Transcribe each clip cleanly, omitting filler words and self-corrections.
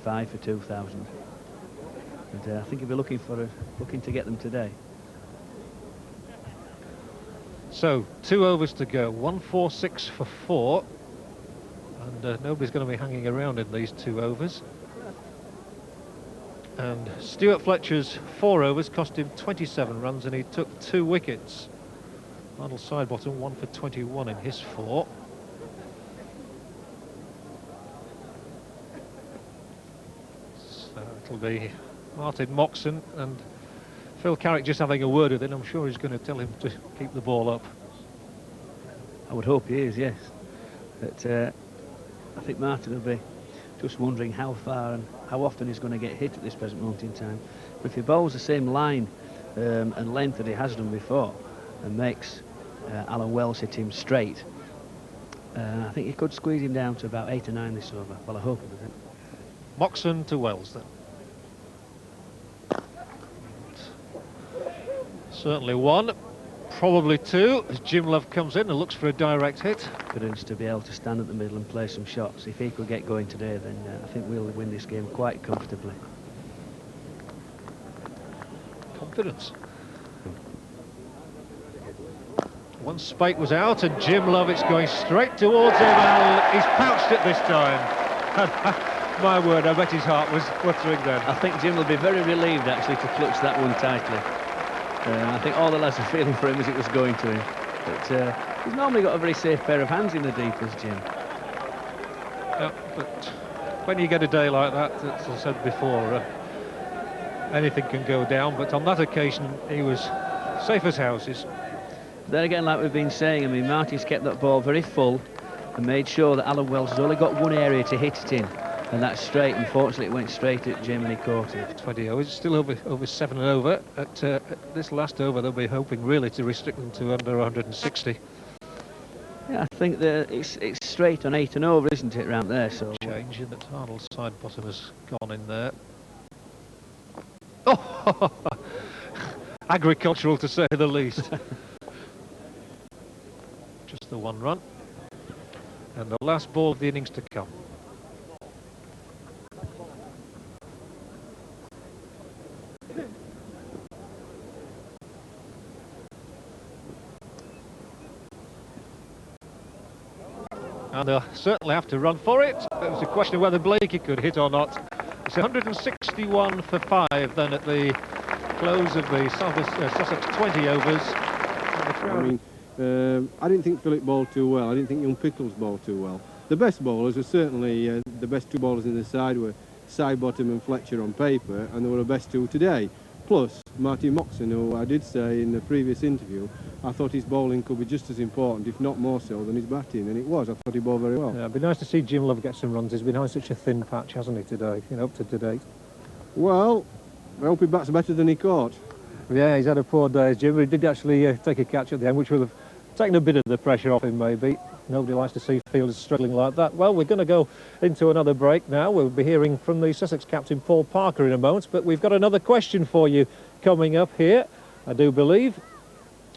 5 for 2,000. And I think he'll be looking to get them today. So 2 overs to go, 146 for 4, and nobody's going to be hanging around in these 2 overs. And Stuart Fletcher's 4 overs cost him 27 runs, and he took 2 wickets. Arnold Sidebottom 1 for 21 in his 4. So it'll be Martin Moxon and Phil Carrick just having a word with him. I'm sure he's going to tell him to keep the ball up. I would hope he is, yes. But I think Martin will be just wondering how far and how often he's going to get hit at this present moment in time. But if he bowls the same line and length that he has done before and makes Alan Wells hit him straight, I think he could squeeze him down to about 8 or 9 this over. Well, I hope he does it. Moxon to Wells then. Certainly 1, probably 2, as Jim Love comes in and looks for a direct hit. Confidence to be able to stand at the middle and play some shots. If he could get going today, then I think we'll win this game quite comfortably. Confidence. One spike was out, and Jim Love, it's going straight towards him, and he's pounced it this time. My word, I bet his heart was fluttering then. I think Jim will be very relieved actually to clutch that one tightly. I think all the lads are feeling for him as it was going to him. But he's normally got a very safe pair of hands in the deep as Jim. Yeah, but when you get a day like that, as I said before, anything can go down. But on that occasion, he was safe as houses. Then again, like we've been saying, I mean, Martin's kept that ball very full and made sure that Alan Wells has only got one area to hit it in. And that's straight. Unfortunately, it went straight at Jim and he caught it. 20 overs, still over 7 and over. At this last over, they'll be hoping really to restrict them to under 160. Yeah, I think that it's straight on 8 and over, isn't it, round there? So change in that Arnold Sidebottom has gone in there. Oh, agricultural to say the least. Just the 1 run, and the last ball of the innings to come. And they'll certainly have to run for it. It was a question of whether Blakey could hit or not. It's 161 for 5 then at the close of the Sussex 20 overs. I mean, I didn't think Philip bowled too well. I didn't think young Pickles bowled too well. The best bowlers were certainly the best 2 bowlers in the side were Sidebottom and Fletcher on paper, and they were the best 2 today. Plus Martin Moxon, who I did say in the previous interview, I thought his bowling could be just as important, if not more so, than his batting, and it was. I thought he bowled very well. Yeah, it'd be nice to see Jim Love get some runs. He's been on such a thin patch, hasn't he, today, up to date? Well, I hope he bats better than he caught. Yeah, he's had a poor day, Jim. He did actually take a catch at the end, which would have taken a bit of the pressure off him, maybe. Nobody likes to see fielders struggling like that. Well, we're going to go into another break now. We'll be hearing from the Sussex captain, Paul Parker, in a moment, but we've got another question for you coming up here, I do believe.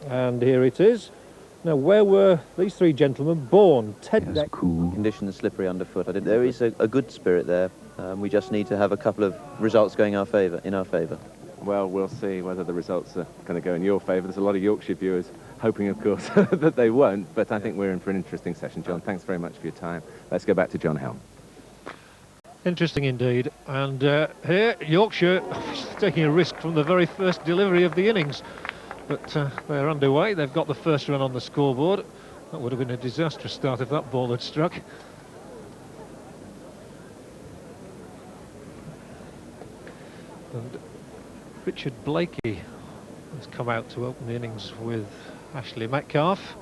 And here it is. Now, where were these 3 gentlemen born? Ted cool. Conditions slippery underfoot. I think there is a good spirit there. We just need to have a couple of results going in our favour. Well, we'll see whether the results are going to go in your favour. There's a lot of Yorkshire viewers hoping, of course, that they won't. But I think we're in for an interesting session, John. Thanks very much for your time. Let's go back to John Helm. Interesting indeed. And here, Yorkshire taking a risk from the very first delivery of the innings. But they're underway. They've got the first run on the scoreboard. That would have been a disastrous start if that ball had struck. And Richard Blakey has come out to open the innings with Ashley Metcalfe.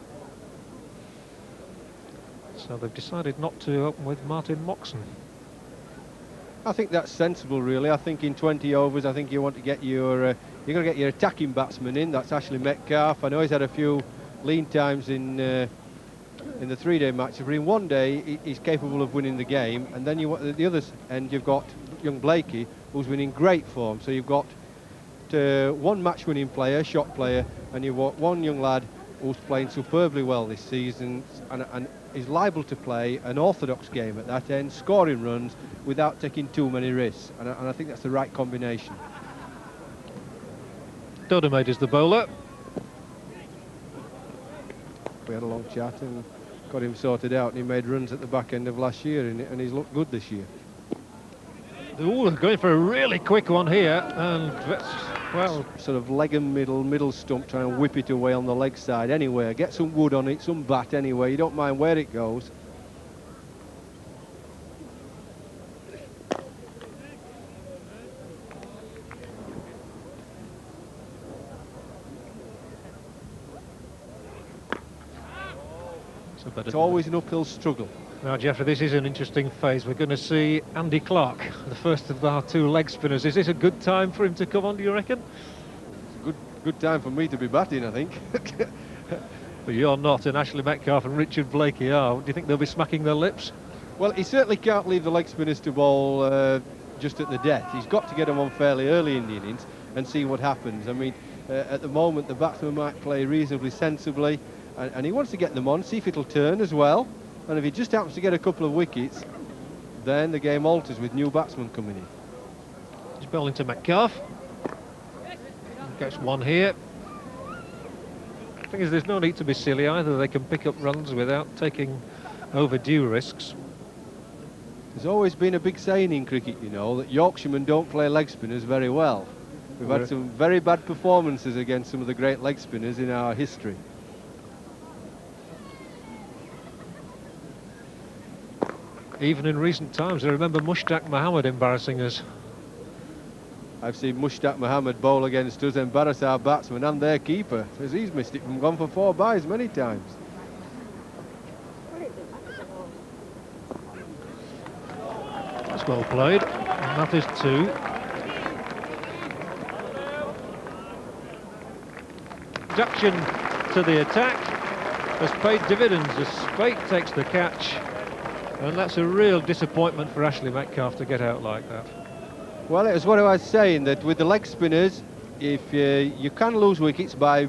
So they've decided not to open with Martin Moxon. I think that's sensible, really. I think in 20 overs, I think you want to get your you're going to get your attacking batsman in. That's Ashley Metcalfe. I know he's had a few lean times in the 3-day match, but in 1 day he's capable of winning the game. And then you at the other end you've got young Blakey, who's been in great form. So you've got 1 match-winning player, shot player, and you've got 1 young lad who's playing superbly well this season. And is liable to play an orthodox game at that end, scoring runs without taking too many risks. And I think that's the right combination. Dodemaid is the bowler. We had a long chat and got him sorted out, and he made runs at the back end of last year, and he's looked good this year. Ooh, going for a really quick one here, and that's, well, Sort of leg and middle stump, trying to whip it away on the leg side anywhere. Get some wood on it, some bat anywhere. You don't mind where it goes. It's always an uphill struggle. Now, Geoffrey, this is an interesting phase. We're going to see Andy Clark, the first of our two leg spinners. Is this a good time for him to come on, do you reckon? Good time for me to be batting, I think. But you're not, and Ashley Metcalf and Richard Blakey are. Do you think they'll be smacking their lips? Well, he certainly can't leave the leg spinners to bowl just at the death. He's got to get them on fairly early in the innings and see what happens. I mean, at the moment, the batsman might play reasonably sensibly, and he wants to get them on, see if it'll turn as well. And if he just happens to get a couple of wickets, then the game alters with new batsmen coming in. He's bowling to Metcalf. Gets one here. The thing is, there's no need to be silly either. They can pick up runs without taking overdue risks. There's always been a big saying in cricket, you know, that Yorkshiremen don't play leg spinners very well. We've had some very bad performances against some of the great leg spinners in our history. Even in recent times, I remember Mushtaq Mohammed embarrassing us. I've seen Mushtaq Mohammed bowl against us, embarrass our batsman and their keeper, as he's missed it from gone for 4 byes many times. That's well played, and that is 2. Reduction to the attack has paid dividends as Spate takes the catch, and that's a real disappointment for Ashley Metcalf to get out like that. Well, it was what I was saying, that with the leg spinners, if you can lose wickets by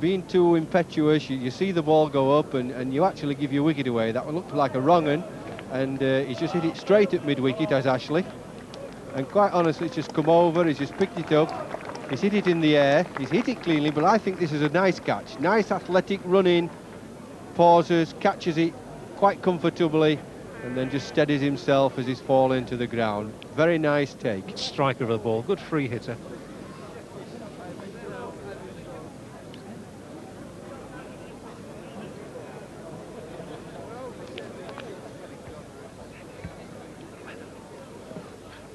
being too impetuous, you see the ball go up and you actually give your wicket away. That one looked like a wrong un, and he's just hit it straight at mid-wicket, has Ashley. And quite honestly, it's just come over, he's just picked it up, he's hit it in the air, he's hit it cleanly, but I think this is a nice catch. Nice athletic run in, pauses, catches it quite comfortably, and then just steadies himself as he's falling to the ground. Very nice take. Striker of the ball, good free hitter.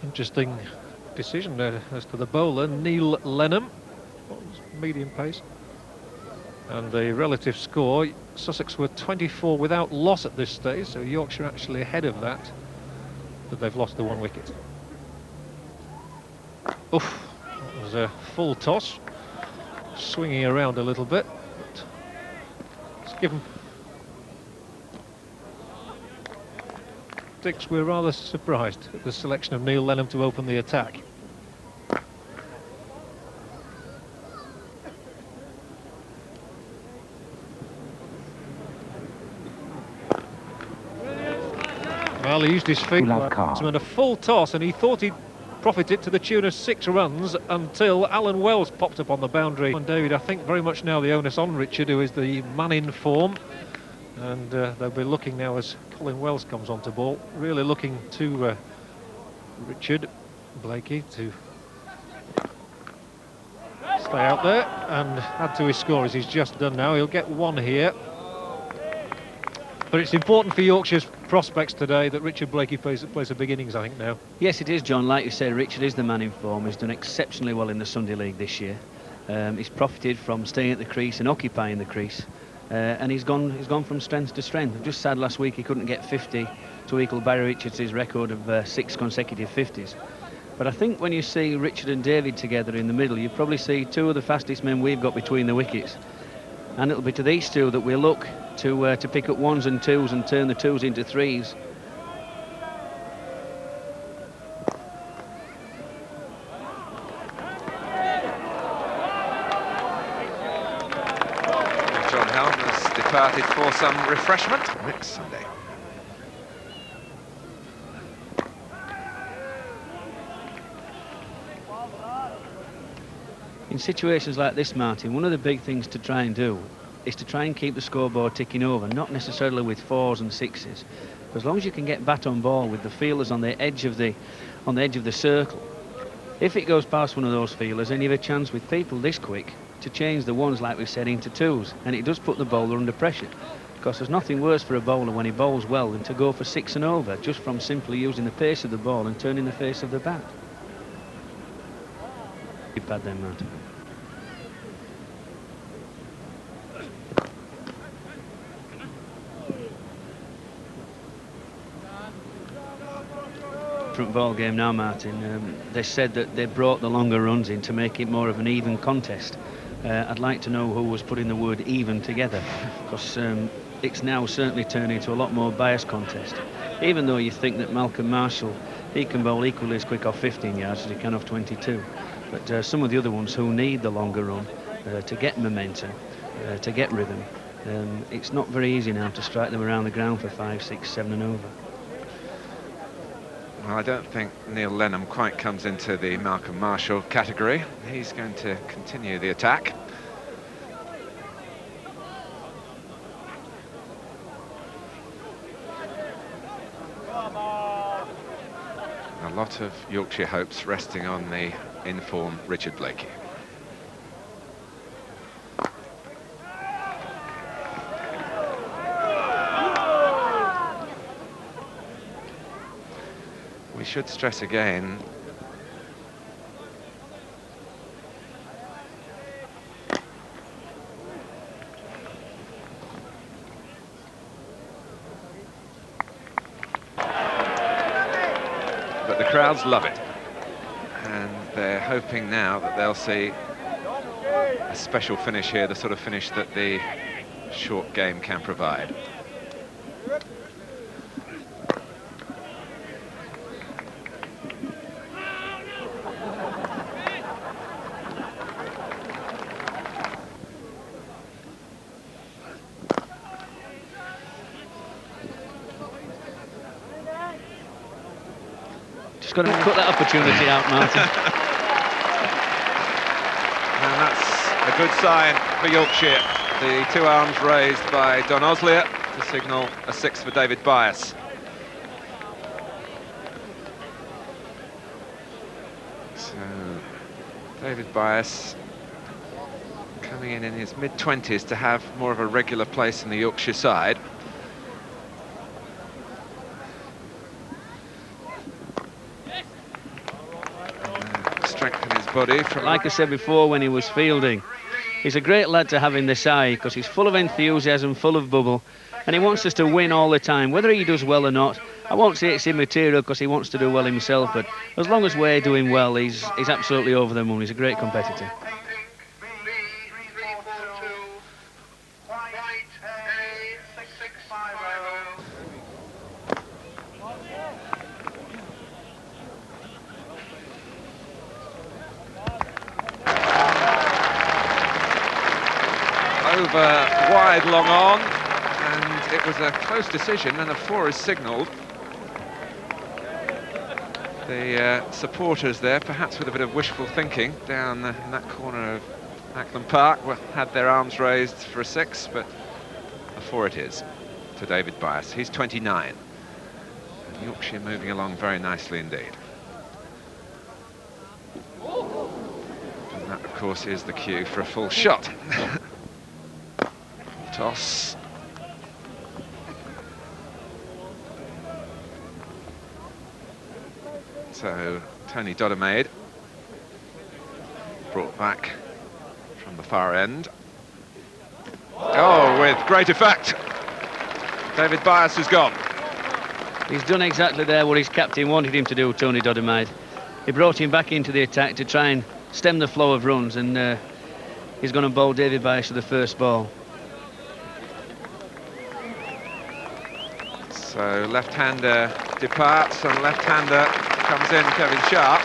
Interesting decision as to the bowler, Neil Lenham, medium pace. And the relative score, Sussex were 24 without loss at this stage, so Yorkshire actually ahead of that, but they've lost the 1 wicket. Oof, that was a full toss, swinging around a little bit, but it's given. Dix, we're rather surprised at the selection of Neil Lenham to open the attack. Well, he used his feet, and a full toss, and he thought he'd profit it to the tune of 6 runs until Alan Wells popped up on the boundary. And David, I think very much now the onus on Richard, who is the man in form, and they'll be looking now as Colin Wells comes onto ball, really looking to Richard Blakey to stay out there and add to his score as he's just done now. He'll get 1 here. But it's important for Yorkshire's prospects today that Richard Blakey plays a big innings, I think, now. Yes, it is, John. Like you say, Richard is the man in form. He's done exceptionally well in the Sunday League this year. He's profited from staying at the crease and occupying the crease. And he's gone from strength to strength. I'm just sad last week he couldn't get 50 to equal Barry Richards' record of 6 consecutive 50s. But I think when you see Richard and David together in the middle, you probably see 2 of the fastest men we've got between the wickets. And it'll be to these 2 that we'll look to pick up 1s and 2s and turn the 2s into 3s. departed for some refreshment next Sunday. In situations like this, Martin, one of the big things to try and do is to try and keep the scoreboard ticking over, not necessarily with 4s and 6s. As long as you can get bat on ball with the fielders on the edge of the circle, if it goes past one of those fielders, then you have a chance with people this quick to change the 1s, like we said, into 2s, and it does put the bowler under pressure, because there's nothing worse for a bowler when he bowls well than to go for 6 and over just from simply using the pace of the ball and turning the face of the bat. Bad then, Martin. Different ball game now, Martin. They said that they brought the longer runs in to make it more of an even contest. I'd like to know who was putting the word even together, because it's now certainly turned into a lot more biased contest. Even though you think that Malcolm Marshall, he can bowl equally as quick off 15 yards as he can off 22. But some of the other ones who need the longer run to get momentum, to get rhythm, it's not very easy now to strike them around the ground for 5, 6, 7 and over. Well, I don't think Neil Lenham quite comes into the Malcolm Marshall category. He's going to continue the attack. A lot of Yorkshire hopes resting on the in-form Richard Blakey. We should stress again but the crowds love it, and they're hoping now that they'll see a special finish here, the sort of finish that the short game can provide. Got to cut that opportunity out, Martin. And that's a good sign for Yorkshire. The 2 arms raised by Don Oslier to signal a 6 for David Byas. So David Byas coming in his mid-20s to have more of a regular place in the Yorkshire side. Body from like I said before when he was fielding, he's a great lad to have in the side because he's full of enthusiasm, full of bubble, and he wants us to win all the time, whether he does well or not. I won't say it's immaterial because he wants to do well himself, but as long as we're doing well, he's absolutely over the moon. He's a great competitor. Over wide, long on, and it was a close decision, and a 4 is signalled. The supporters there, perhaps with a bit of wishful thinking, down in that corner of Ackland Park, had their arms raised for a 6, but a 4 it is to David Byas. He's 29. And Yorkshire moving along very nicely indeed. And that, of course, is the cue for a full shot. Toss. So Tony Dodemaide brought back from the far end. Oh, with great effect. David Byas has gone. He's done exactly there what his captain wanted him to do, Tony Dodemaide. He brought him back into the attack to try and stem the flow of runs, and he's going to bowl David Byas to the first ball. So left-hander departs and left-hander comes in, Kevin Sharp.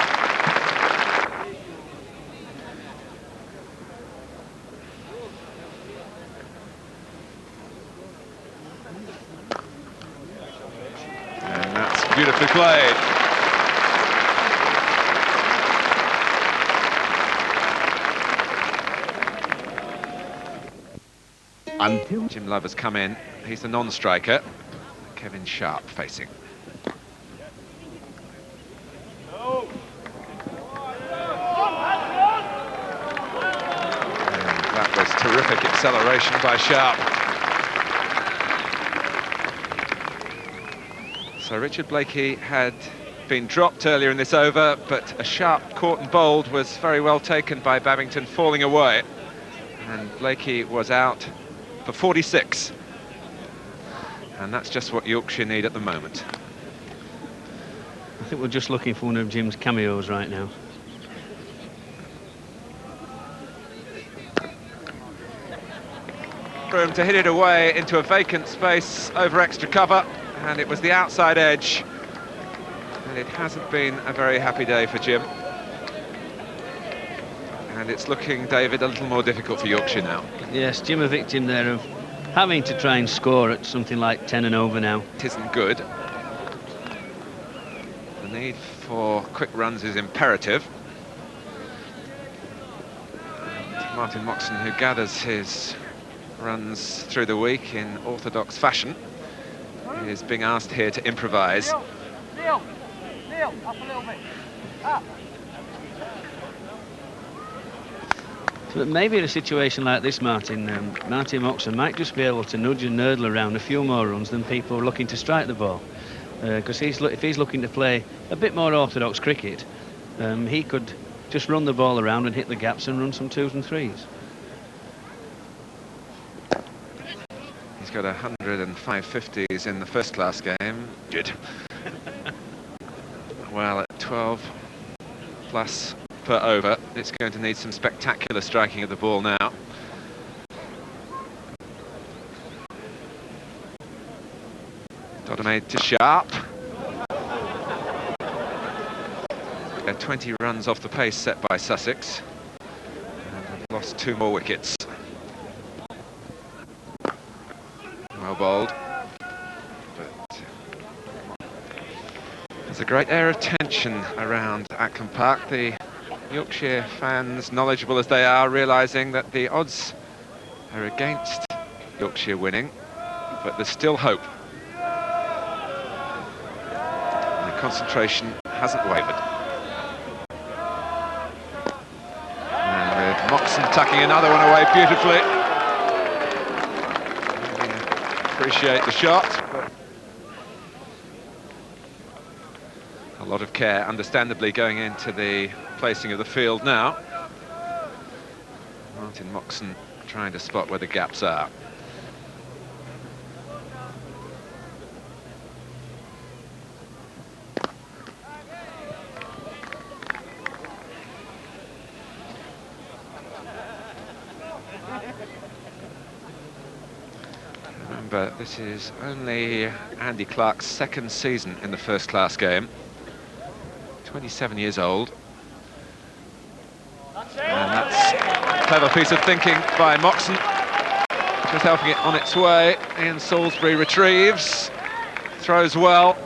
until Jim Love has come in. He's the non-striker. Kevin Sharp facing. And that was terrific acceleration by Sharp. So Richard Blakey had been dropped earlier in this over, but a sharp caught and bowled was very well taken by Babington, falling away. And Blakey was out for 46. And that's just what Yorkshire need at the moment. I think we're just looking for one of Jim's cameos right now. Room to hit it away into a vacant space over extra cover, and it was the outside edge. And it hasn't been a very happy day for Jim. And it's looking, David, a little more difficult for Yorkshire now. Yes, Jim a victim there of having to try and score at something like 10 and over now. It isn't good. The need for quick runs is imperative. And Martin Moxon, who gathers his runs through the week in orthodox fashion, is being asked here to improvise. Neil, up a little bit. Up. But maybe in a situation like this, Martin Moxon might just be able to nudge and nurdle around a few more runs than people looking to strike the ball. Because if he's looking to play a bit more orthodox cricket, he could just run the ball around and hit the gaps and run some 2s and 3s. He's got 105 50s in the first class game. Good. Well, at 12 plus per over, it's going to need some spectacular striking of the ball now. Dodder made to Sharp. 20 runs off the pace set by Sussex, and have lost 2 more wickets. Well bowled, but there's a great air of tension around Acklam Park. The Yorkshire fans, knowledgeable as they are, realising that the odds are against Yorkshire winning, but there's still hope. And the concentration hasn't wavered. And with Moxon tucking another one away beautifully. Appreciate the shot. A lot of care, understandably, going into the placing of the field now. Martin Moxon trying to spot where the gaps are. Remember, this is only Andy Clark's 2nd season in the first class game. 27 years old. And that's a clever piece of thinking by Moxon. Just helping it on its way. Ian Salisbury retrieves. Throws well.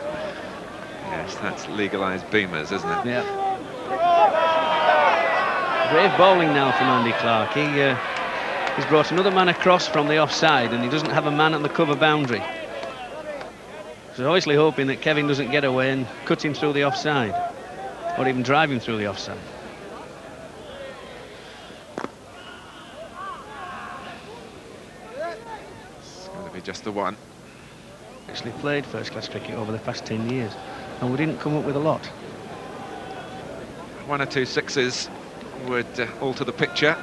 Yes, that's legalised beamers, isn't it? Yeah. Brave bowling now from Andy Clark. He's brought another man across from the offside, and he doesn't have a man at the cover boundary. So obviously hoping that Kevin doesn't get away and cut him through the offside, or even drive him through the offside. It's going to be just the one. Actually played first-class cricket over the past 10 years, and we didn't come up with a lot. 1 or 2 sixes would alter the picture.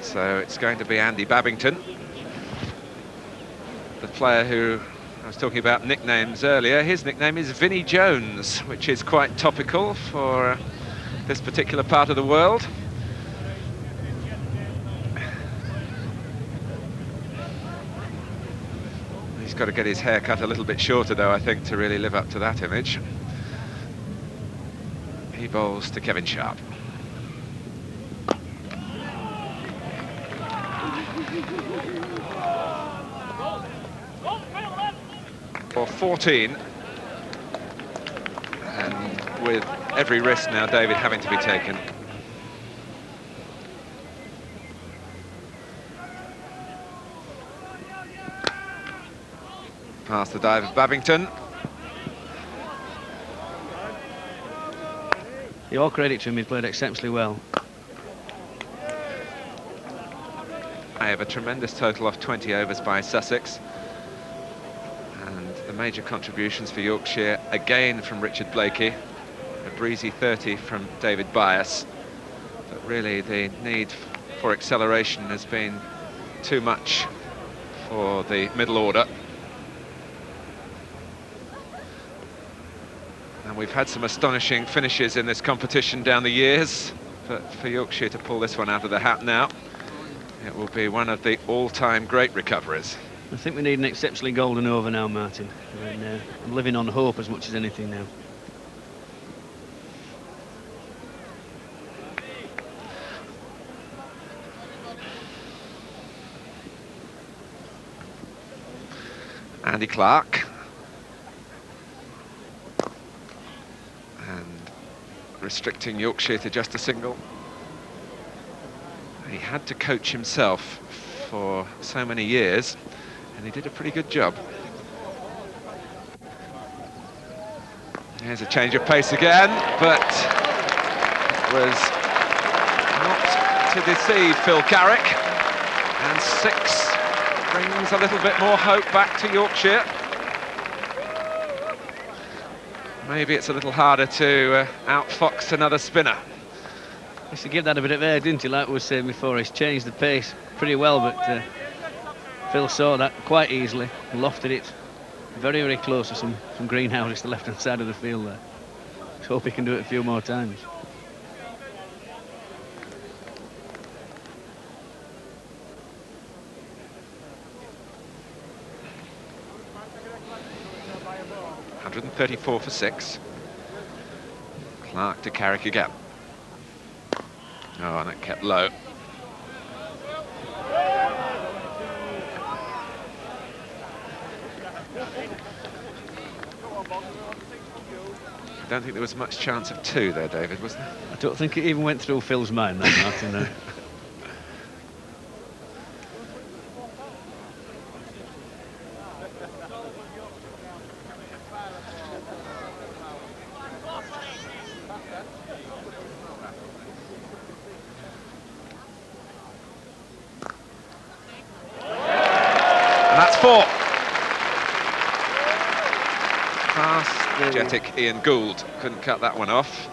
So it's going to be Andy Babington, the player who I was talking about nicknames earlier. His nickname is Vinnie Jones, which is quite topical for this particular part of the world. He's got to get his hair cut a little bit shorter, though, I think, to really live up to that image. He bowls to Kevin Sharp. For 14, and with every risk now, David, having to be taken. Past the dive of Babington. All credit to him, he played exceptionally well. I have a tremendous total of 20 overs by Sussex. And the major contributions for Yorkshire, again from Richard Blakey. A breezy 30 from David Bias. But really the need for acceleration has been too much for the middle order. And we've had some astonishing finishes in this competition down the years, but for Yorkshire to pull this one out of the hat now, it will be one of the all-time great recoveries. I think we need an exceptionally golden over now, Martin. I'm living on hope as much as anything now. Andy Clark. And restricting Yorkshire to just a single. He had to coach himself for so many years, and he did a pretty good job. Here's a change of pace again, but it was not to deceive Phil Carrick. And 6 brings a little bit more hope back to Yorkshire. Maybe it's a little harder to outfox another spinner. He should give that a bit of air, didn't he? Like we were saying before, he's changed the pace pretty well, but Phil saw that quite easily, lofted it very, very close to some greenhouses to the left-hand side of the field there. Let's hope he can do it a few more times. .134 for 6. Clark to Carrick again. Oh, and that kept low. I don't think there was much chance of 2 there, David, was there? I don't think it even went through Phil's mind, that, Martin, no. And that's 4. Fast, energetic Ian Gould couldn't cut that one off.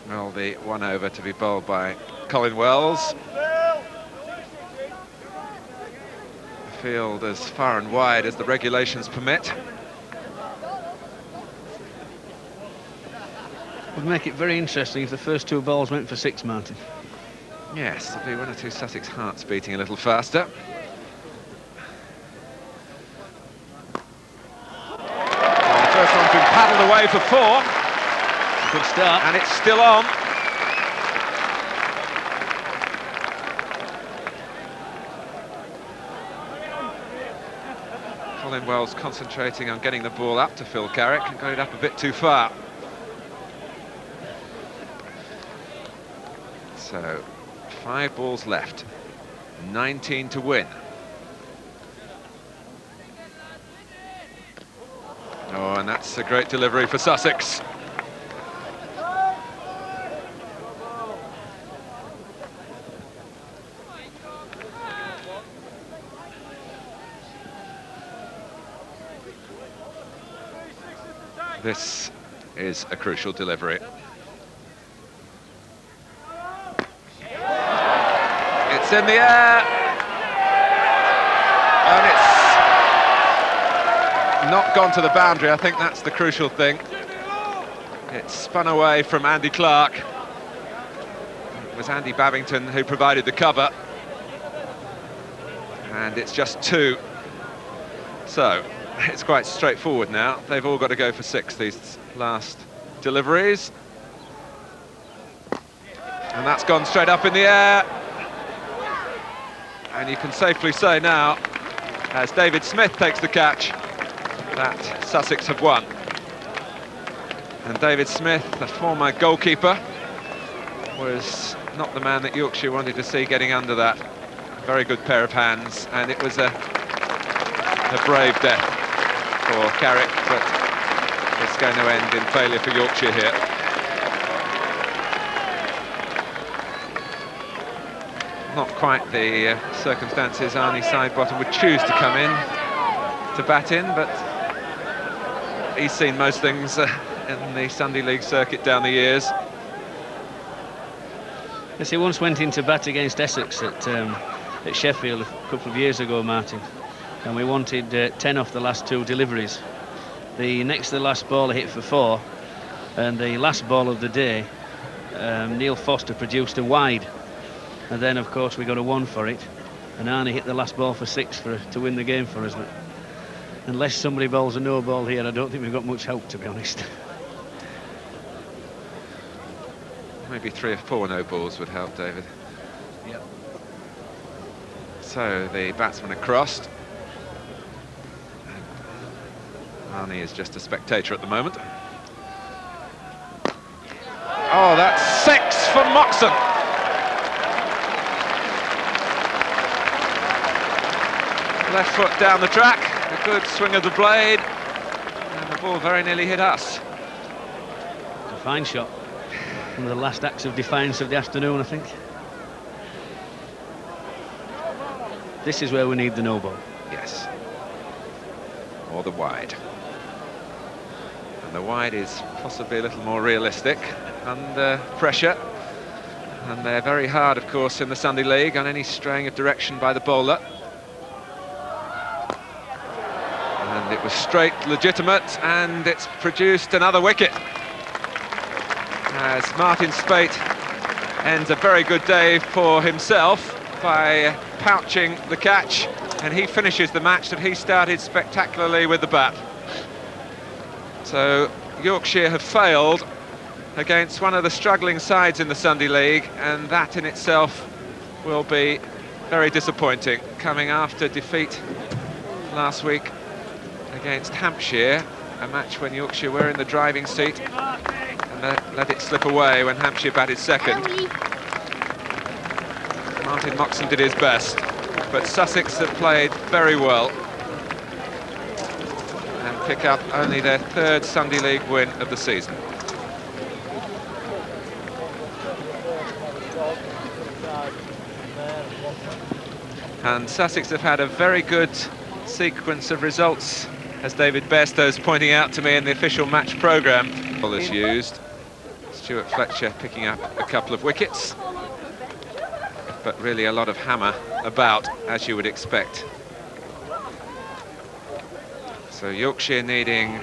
Well, the 1 over to be bowled by Colin Wells. The field as far and wide as the regulations permit. Would make it very interesting if the first 2 balls went for 6, Martin. Yes, there'll be 1 or 2 Sussex hearts beating a little faster. Well, the first one's been paddled away for 4. Good start. And it's still on. Colin Wells concentrating on getting the ball up to Phil Carrick and got it up a bit too far. So, 5 balls left, 19 to win. Oh, and that's a great delivery for Sussex. This is a crucial delivery. It's in the air, and it's not gone to the boundary. I think that's the crucial thing. It spun away from Andy Clark. It was Andy Babington who provided the cover. And it's just 2. So, it's quite straightforward now. They've all got to go for 6, these last deliveries. And that's gone straight up in the air. And you can safely say now, as David Smith takes the catch, that Sussex have won. And David Smith, the former goalkeeper, was not the man that Yorkshire wanted to see getting under that. Very good pair of hands, and it was a brave death for Carrick, but it's going to end in failure for Yorkshire here. Not quite the circumstances Arnie Sidebottom would choose to come in to bat in, but he's seen most things in the Sunday League circuit down the years. Yes, he once went into bat against Essex at Sheffield a couple of years ago, Martin, and we wanted 10 off the last 2 deliveries. The next to the last ball hit for 4, and the last ball of the day, Neil Foster produced a wide, and then of course we got a 1 for it, and Arnie hit the last ball for 6 to win the game for us. But unless somebody bowls a no ball here, I don't think we've got much hope, to be honest. Maybe 3 or 4 no balls would help, David. Yep. So the batsmen are crossed. Arnie is just a spectator at the moment. Oh, that's 6 for Moxon. Left foot down the track, a good swing of the blade, and the ball very nearly hit us. A fine shot. One of the last acts of defiance of the afternoon, I think. This is where we need the no ball. Yes. Or the wide. And the wide is possibly a little more realistic under pressure. And they're very hard, of course, in the Sunday League on any straying of direction by the bowler. And it was straight, legitimate, and it's produced another wicket. As Martin Spate ends a very good day for himself by pouching the catch, and he finishes the match that he started spectacularly with the bat. So Yorkshire have failed against one of the struggling sides in the Sunday League, and that in itself will be very disappointing, coming after defeat last week against Hampshire, a match when Yorkshire were in the driving seat and let it slip away when Hampshire batted second. Martin Moxon did his best, but Sussex have played very well and pick up only their 3rd Sunday League win of the season. And Sussex have had a very good sequence of results, as David Bairstow's pointing out to me in the official match programme. Ball is used. Stuart Fletcher picking up a couple of wickets, but really a lot of hammer about, as you would expect. So Yorkshire needing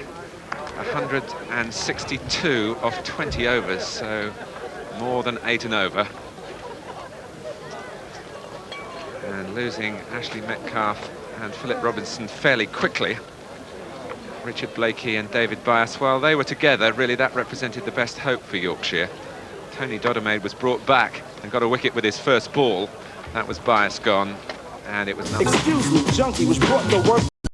162 of 20 overs, so more than 8 and over. And losing Ashley Metcalfe and Philip Robinson fairly quickly. Richard Blakey and David Bias, well, they were together, really that represented the best hope for Yorkshire. Tony Dodemaide was brought back and got a wicket with his first ball. That was Bias gone, and it was nothing. Excuse me, junkie was brought to work.